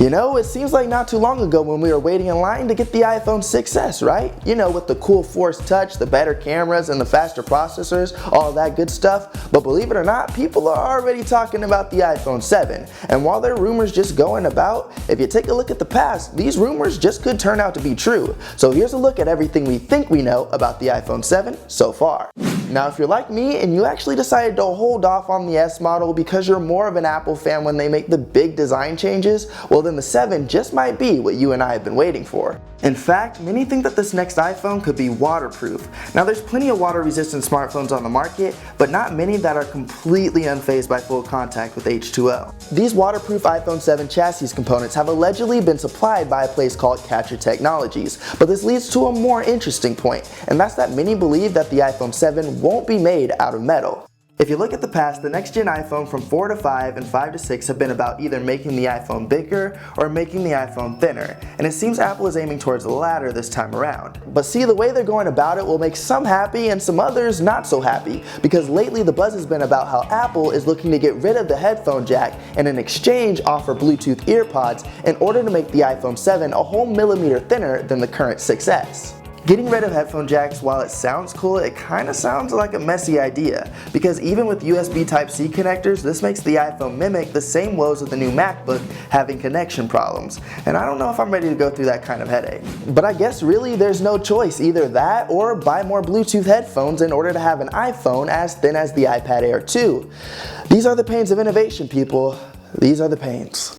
You know, it seems like not too long ago when we were waiting in line to get the iPhone 6s, right? You know, with the cool Force Touch, the better cameras, and the faster processors, all that good stuff. But believe it or not, people are already talking about the iPhone 7. And while there are rumors just going about, if you take a look at the past, these rumors just could turn out to be true. So here's a look at everything we think we know about the iPhone 7 so far. Now, if you're like me and you actually decided to hold off on the S model because you're more of an Apple fan when they make the big design changes, well then the 7 just might be what you and I have been waiting for. In fact, many think that this next iPhone could be waterproof. Now there's plenty of water-resistant smartphones on the market, but not many that are completely unfazed by full contact with H2O. These waterproof iPhone 7 chassis components have allegedly been supplied by a place called Capture Technologies, but this leads to a more interesting point, and that's that many believe that the iPhone 7 won't be made out of metal. If you look at the past, the next gen iPhone from 4 to 5 and 5 to 6 have been about either making the iPhone bigger or making the iPhone thinner, and it seems Apple is aiming towards the latter this time around. But see, the way they're going about it will make some happy and some others not so happy, because lately the buzz has been about how Apple is looking to get rid of the headphone jack and in exchange offer Bluetooth earpods in order to make the iPhone 7 a whole millimeter thinner than the current 6s. Getting rid of headphone jacks, while it sounds cool, it kinda sounds like a messy idea, because even with USB Type-C connectors, this makes the iPhone mimic the same woes of the new MacBook having connection problems, and I don't know if I'm ready to go through that kind of headache. But I guess really there's no choice, either that or buy more Bluetooth headphones in order to have an iPhone as thin as the iPad Air 2. These are the pains of innovation, people. These are the pains.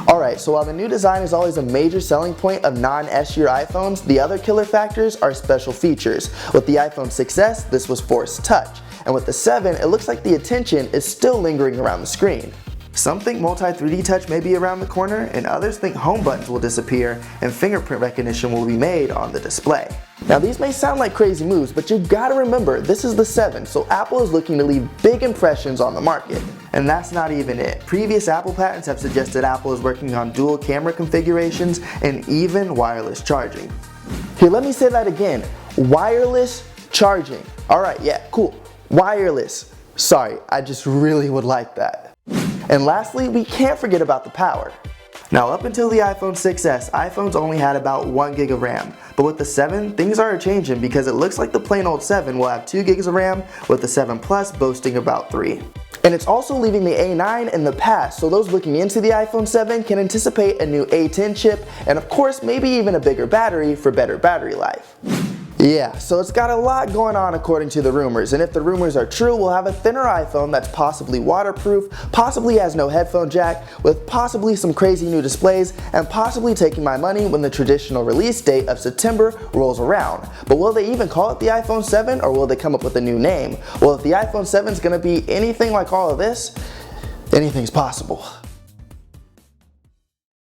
Alright, so while the new design is always a major selling point of non-S-year iPhones, the other killer factors are special features. With the iPhone 6s, this was Force Touch, and with the 7, it looks like the attention is still lingering around the screen. Some think multi-3D touch may be around the corner, and others think home buttons will disappear and fingerprint recognition will be made on the display. Now these may sound like crazy moves, but you gotta remember this is the 7, so Apple is looking to leave big impressions on the market. And that's not even it. Previous Apple patents have suggested Apple is working on dual camera configurations and even wireless charging. Here, let me say that again. Wireless charging. Alright, yeah, cool. Wireless. Sorry, I just really would like that. And lastly, we can't forget about the power. Now up until the iPhone 6s, iPhones only had about 1 gig of RAM, but with the 7, things are changing because it looks like the plain old 7 will have 2 gigs of RAM, with the 7 Plus boasting about 3. And it's also leaving the A9 in the past, so those looking into the iPhone 7 can anticipate a new A10 chip, and of course maybe even a bigger battery for better battery life. Yeah, so it's got a lot going on according to the rumors, and if the rumors are true, we'll have a thinner iPhone that's possibly waterproof, possibly has no headphone jack, with possibly some crazy new displays, and possibly taking my money when the traditional release date of September rolls around. But will they even call it the iPhone 7, or will they come up with a new name? Well, if the iPhone 7 is going to be anything like all of this, anything's possible.